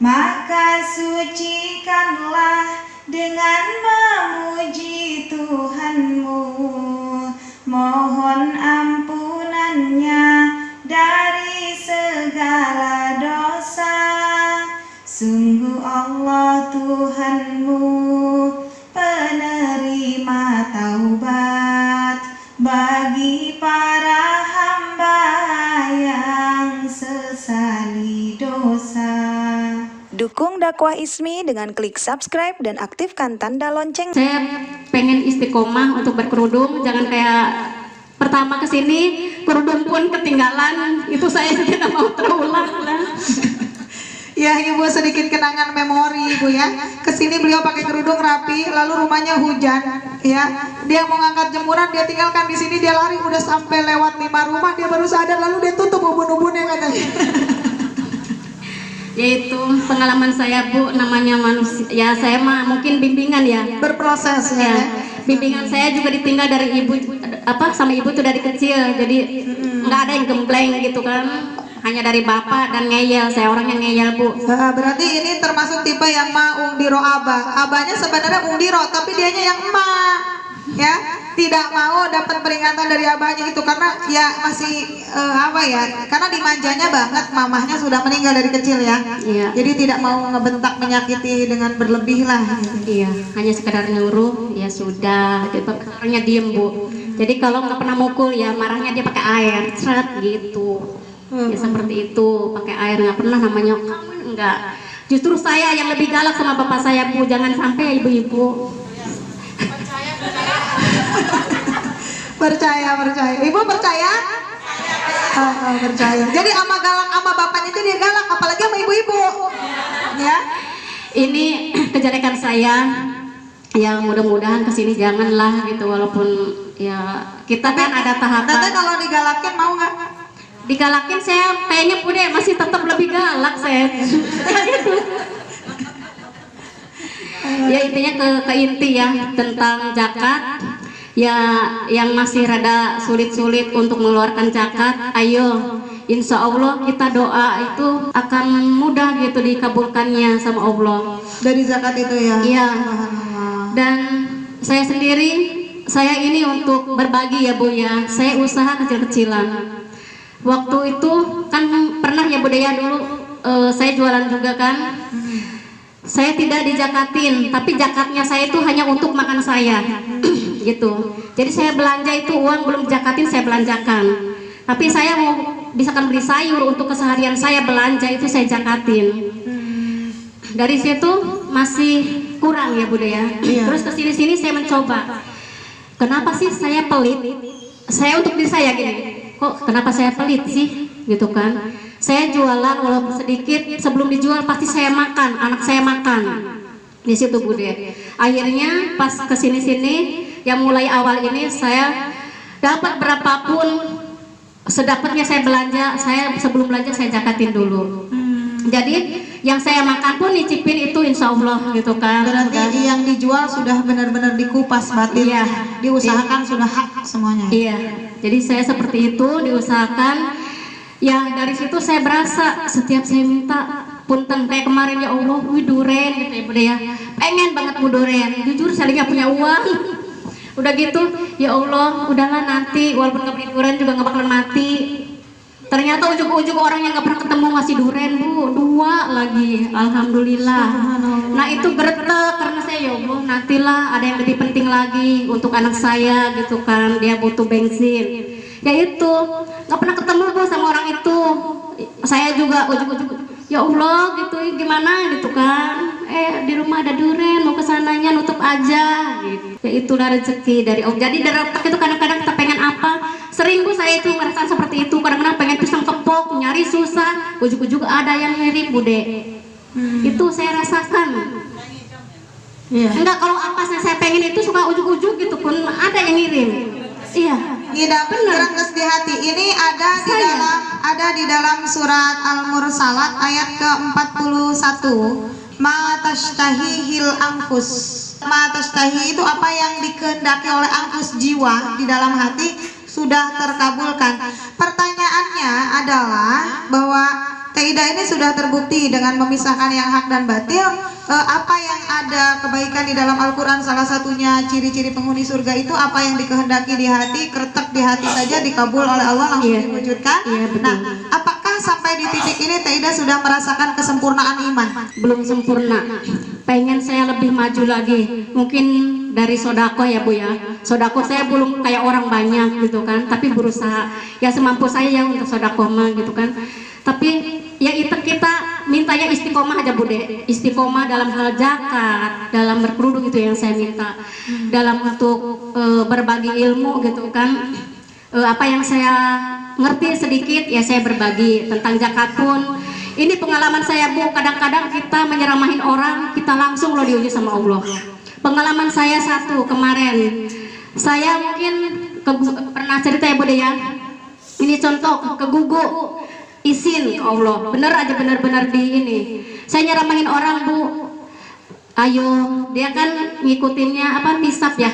Maka sucikanlah dengan memuji Tuhanmu, mohon ampunannya dari segala dosa. Sungguh Allah Tuhanmu penerima taubat bagi para hamba yang sesali dosa. Dukung dakwah Ismi dengan klik subscribe dan aktifkan tanda lonceng. Saya pengen istiqomah untuk berkerudung, jangan kayak pertama kesini kerudung pun ketinggalan. Itu saya tidak mau terulang lah. Ya Ibu, sedikit kenangan memori Ibu ya. Kesini beliau pakai kerudung rapi, lalu rumahnya hujan ya. Dia mau ngangkat jemuran, dia tinggalkan di sini, dia lari udah sampai lewat 5 rumah, dia baru sadar, lalu dia tutup ubun-ubunnya katanya. Yaitu pengalaman saya Bu, namanya manusia. Ya saya mah mungkin bimbingan ya. Berproses ya. Bimbingan saya juga ditinggal dari ibu, sama ibu tuh dari kecil, jadi nggak ada yang gembleng gitu kan. Hanya dari bapak dan ngeyel, saya orang yang ngeyel Bu. Berarti ini termasuk tipe yang ma ungdiro abah. Abahnya sebenarnya ungdiro, tapi dianya yang emak, ya tidak mau dapat peringatan dari abahnya itu karena ya masih karena dimanjanya banget, mamahnya sudah meninggal dari kecil ya. Iya. Jadi tidak mau ngebentak menyakiti dengan berlebih lah. Iya, hanya sekedar nyuruh, ya sudah. Orangnya diem Bu. Jadi kalau nggak pernah mukul ya marahnya dia pakai air, seret gitu. Ya seperti itu, pakai air, nggak pernah namanya kamu enggak. Justru saya yang lebih galak sama bapak saya Bu, jangan sampai ya ibu-ibu. Percaya. Ibu percaya? Percaya. Jadi ama galak ama bapaknya itu dia galak, apalagi sama ibu-ibu. Ya. Ini kejelekan saya. Ya mudah-mudahan kesini janganlah gitu, walaupun ya kita kan ada tahapan. Nanti kalau digalakin mau nggak? Digalakin saya pengen udah masih tetap lebih galak saya. Ya intinya ke inti ya tentang zakat. Ya yang masih rada sulit-sulit untuk mengeluarkan zakat, ayo insya Allah kita doa itu akan mudah gitu dikabulkannya sama Allah dari zakat itu ya. Iya. Dan saya sendiri, saya ini untuk berbagi ya Bu ya, saya usaha kecil-kecilan. Waktu itu kan pernah ya budaya dulu saya jualan juga kan. Saya tidak dijakatin, tapi zakatnya saya itu hanya untuk makan saya. Gitu. Jadi saya belanja itu uang belum dijakatin saya belanjakan. Tapi saya mau misalkan beli sayur untuk keseharian saya belanja itu saya zakatin. Dari situ masih kurang ya budaya. Iya. Terus kesini-sini saya mencoba. Kenapa sih saya pelit? Saya untuk diri saya gini. Kok kenapa saya pelit sih gitu kan? Saya jualan walaupun sedikit, sebelum dijual pasti saya makan, anak saya makan di situ Bude. Akhirnya pas kesini-sini yang mulai awal ini saya dapat berapapun sedapatnya saya belanja, saya sebelum belanja saya zakatin dulu. Jadi yang saya makan pun nyicipin itu insya Allah gitu kan. Berarti yang dijual sudah benar-benar dikupas batin. Iya. Diusahakan sudah hak semuanya. Iya. Jadi saya seperti itu diusahakan. Ya dari situ saya berasa setiap saya minta punten kayak kemarin ya Allah, wih duren gitu ya Bude ya. Pengen banget mau duren. Jujur saya nggak punya uang. Udah gitu ya Allah, udahlah nanti walaupun nggak beli duren juga nggak bakalan mati. Ternyata ujuk-ujuk orang yang nggak pernah ketemu ngasih duren Bu, 2 lagi, alhamdulillah. Nah itu gertek karena saya ya Allah nantilah ada yang lebih penting lagi untuk anak saya gitu kan, dia butuh bensin. Ya itu nggak pernah ketemu Bu sama orang itu. Saya juga ujuk-ujuk ya Allah gitu gimana gitu kan. Di rumah ada duren mau kesananya nutup aja gitu. Ya itulah rezeki dari Allah. Jadi dari otak itu kadang-kadang kita pengen apa. Sering Bu saya itu ngerasain seperti itu. Kadang-kadang pengen pisang kepok, nyari susah. Ujuk-ujuk ada yang ngirim Bude. Itu saya rasakan. Iya. Enggak kalau apa saya pengen itu suka ujuk-ujuk gitu pun ada yang ngirim. Iya. Tidak benar di hati. Ini ada di dalam surat Al-Mursalat ayat ke-41. Ma tashtahihil anfus. Ma tashtahi itu apa yang dikehendaki oleh anfus, jiwa di dalam hati sudah terkabulkan. Pertanyaannya adalah bahwa Teh Ida ini sudah terbukti dengan memisahkan yang hak dan batil. Apa yang ada kebaikan di dalam Al-Quran, salah satunya ciri-ciri penghuni surga itu apa yang dikehendaki di hati, kretek di hati saja dikabul oleh Allah, langsung diwujudkan. Nah, apakah sampai di titik ini Teh Ida sudah merasakan kesempurnaan iman? Belum sempurna, pengen saya lebih maju lagi, mungkin dari sodako ya Bu ya. Sodako saya belum kayak orang banyak gitu kan, tapi berusaha ya semampu saya ya untuk sodako mah gitu kan. Tapi ya itu kita mintanya istiqomah aja Bude, istiqomah dalam hal zakat, dalam berkerudung itu yang saya minta, dalam untuk berbagi ilmu gitu kan. Apa yang saya ngerti sedikit ya saya berbagi. Tentang zakat pun ini pengalaman saya Bu, kadang-kadang kita menyeramahin orang, kita langsung loh diuji sama Allah. Pengalaman saya satu kemarin, saya mungkin pernah cerita ya Bude ya, ini contoh ke Gugu izin ke Allah, bener aja bener-bener di ini saya nyeramahin orang Bu, ayo dia kan ngikutinnya apa nisab ya,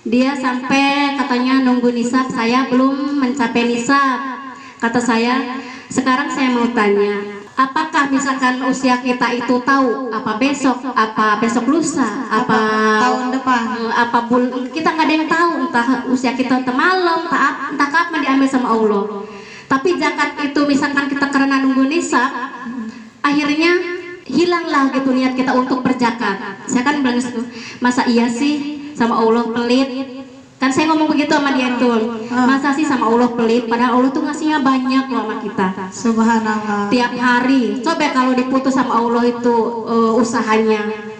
dia sampai katanya nunggu nisab, saya belum mencapai nisab. Kata saya, sekarang saya mau tanya, apakah misalkan usia kita itu tahu apa besok lusa, apa tahun depan, apa bulan, kita nggak ada yang tahu, entah usia kita entah malam, entah kapan diambil sama Allah. Tapi zakat itu misalkan kita karena nunggu nisab, akhirnya hilanglah gitu niat kita untuk berzakat. Saya kan bilang itu, masa iya sih sama Allah pelit? Kan saya ngomong begitu sama dia tuh, masa sih sama Allah pelit? Padahal Allah tuh ngasihnya banyak loh sama kita. Subhanallah. Tiap hari, coba kalau diputus sama Allah itu usahanya.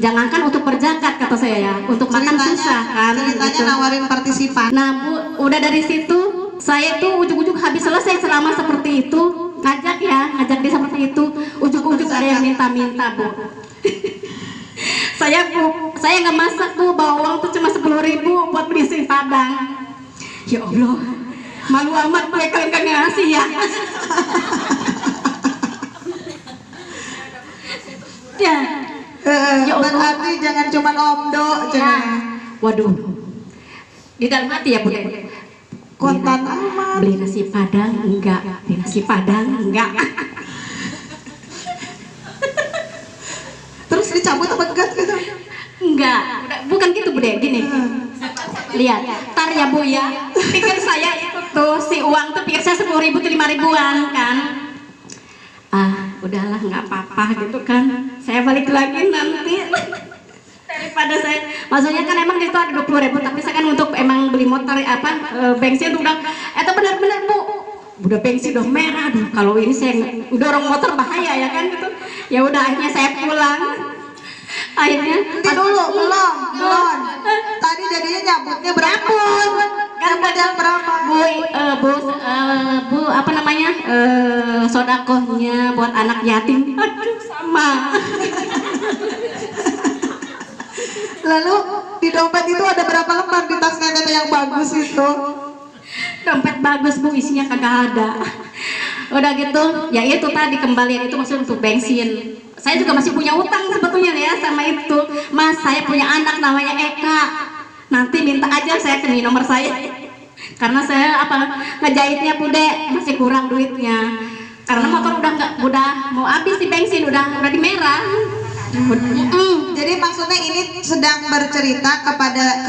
Jangankan untuk berzakat kata saya ya, untuk makan susah kan. Ceritanya gitu. Nawarin partisipan. Nah Bu, udah dari situ saya tuh ujuk-ujuk habis selesai selama seperti itu, ngajak dia seperti itu, ujuk-ujuk ada yang minta-minta Bu. saya nggak masak Bu, bawa uang tuh cuma 10.000 buat beli nasi Padang. Ya Allah, malu amat gue kalian gak ngasih ya. Ya, ya berarti jangan cuma omdo, jangan. Waduh, di dalam hati ya Bu. Kontan amat. Beli nasi Padang enggak, beli nasi Padang enggak. Terus dicabut apa enggak gitu? Enggak, bukan gitu Bude, gini. Lihat, tar ya Bu ya. Pikir saya itu tuh si uang tuh pikir saya 10.000 tuh 5.000-an kan. Ah, udahlah nggak apa-apa gitu kan. Saya balik lagi nanti. Daripada saya, maksudnya kan emang itu ada 20.000, tapi saya kan untuk emang beli motor bensin udah, itu benar-benar Bu, udah bensin udah merah, aduh kalau ini saya udah orang motor bahaya ya kan gitu. Ya udah akhirnya saya pulang. Akhirnya belum. Tadi jadinya nyabutnya berapa? Nyabut yang berapa? Bu, apa namanya? Sodakohnya buat anak yatim. Aduh sama. Lalu di dompet itu ada berapa lembar di tas nenek yang bagus itu? Dompet bagus Bu, isinya kagak ada. Udah gitu, ya itu tadi kembalian itu maksudnya untuk bensin. Saya juga masih punya utang sebetulnya ya sama itu. Mas, saya punya anak namanya Eka. Nanti minta aja saya ke nomor saya. Karena saya ngejahitnya Bude masih kurang duitnya. Karena motor udah mau habis di bensin, udah di merah. Jadi maksudnya ini sedang bercerita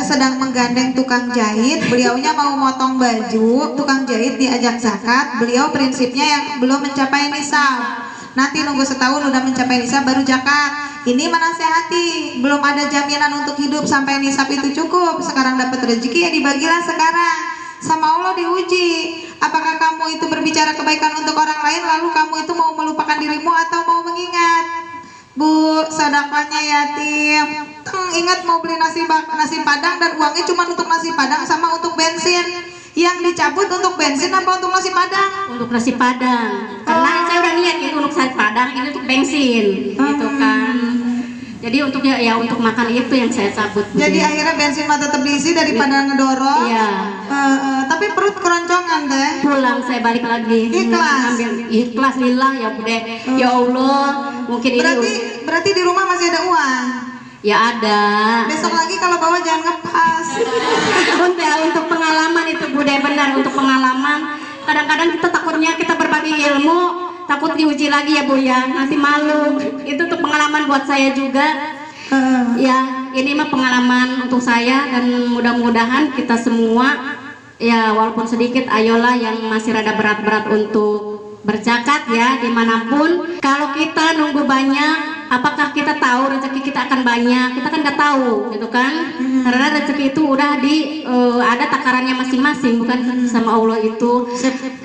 sedang menggandeng tukang jahit, beliaunya mau motong baju, tukang jahit diajak zakat, beliau prinsipnya yang belum mencapai nisab, nanti nunggu setahun udah mencapai nisab baru zakat. Ini menasehati, belum ada jaminan untuk hidup sampai nisab itu cukup, sekarang dapat rezeki ya dibagilah sekarang. Sama Allah diuji, apakah kamu itu berbicara kebaikan untuk orang lain lalu kamu itu mau melupakan dirimu atau mau mengingat? Bu, sedekahnya yatim. Ingat mau beli nasi Padang dan uangnya cuma untuk nasi Padang sama untuk bensin. Yang dicabut untuk bensin apa untuk nasi Padang? Untuk nasi Padang. Karena saya udah niat itu untuk nasi Padang, ini untuk bensin, gitu kan. Jadi untuk untuk makan itu yang saya cabut. Jadi akhirnya bensin mah tetap diisi daripada ngedorong. Iya. Tapi perut keroncongan deh. Pulang saya balik lagi. Ikhlas lillah ya Bude. Ya Allah, mungkin berarti di rumah masih ada uang. Ya ada. Besok lagi kalau bawa jangan ngepas. Untuk pengalaman itu Bude, benar untuk pengalaman. Kadang-kadang kita takutnya kita berbagi ilmu, takut diuji lagi ya Bu ya, nanti malu. Itu tuh pengalaman buat saya juga. Ya, ini mah pengalaman untuk saya dan mudah-mudahan kita semua ya walaupun sedikit, ayolah yang masih rada berat-berat untuk berzakat ya dimanapun. Kalau kita nunggu banyak, apakah kita tahu rezeki kita akan banyak? Kita kan nggak tahu gitu kan, karena rezeki itu udah ada takarannya masing-masing, bukan sama Allah itu.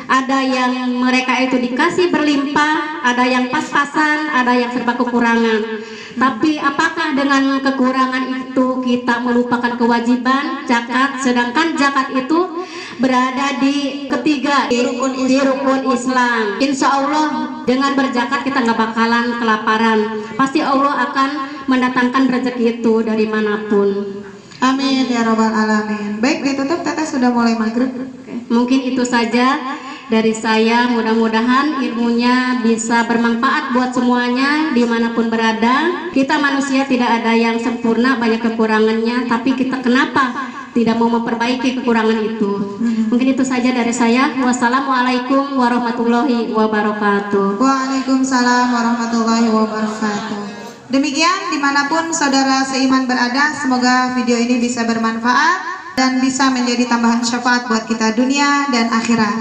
Ada yang mereka itu dikasih berlimpah, ada yang pas-pasan, ada yang serba kekurangan. Tapi apakah dengan kekurangan itu kita melupakan kewajiban zakat, sedangkan zakat itu berada di ketiga di rukun Islam. Insya Allah dengan berzakat kita nggak bakalan kelaparan, pasti Allah akan mendatangkan rezeki itu dari manapun. Amin ya robbal alamin. Baik, ditutup, Teteh sudah mulai maghrib. Mungkin itu saja dari saya, mudah-mudahan ilmunya bisa bermanfaat buat semuanya dimanapun berada. Kita manusia tidak ada yang sempurna, banyak kekurangannya, tapi kita kenapa tidak mau memperbaiki kekurangan itu? Mungkin itu saja dari saya. Wassalamualaikum warahmatullahi wabarakatuh. Waalaikumsalam warahmatullahi wabarakatuh. Demikian dimanapun saudara seiman berada, semoga video ini bisa bermanfaat dan bisa menjadi tambahan syafaat buat kita dunia dan akhirat.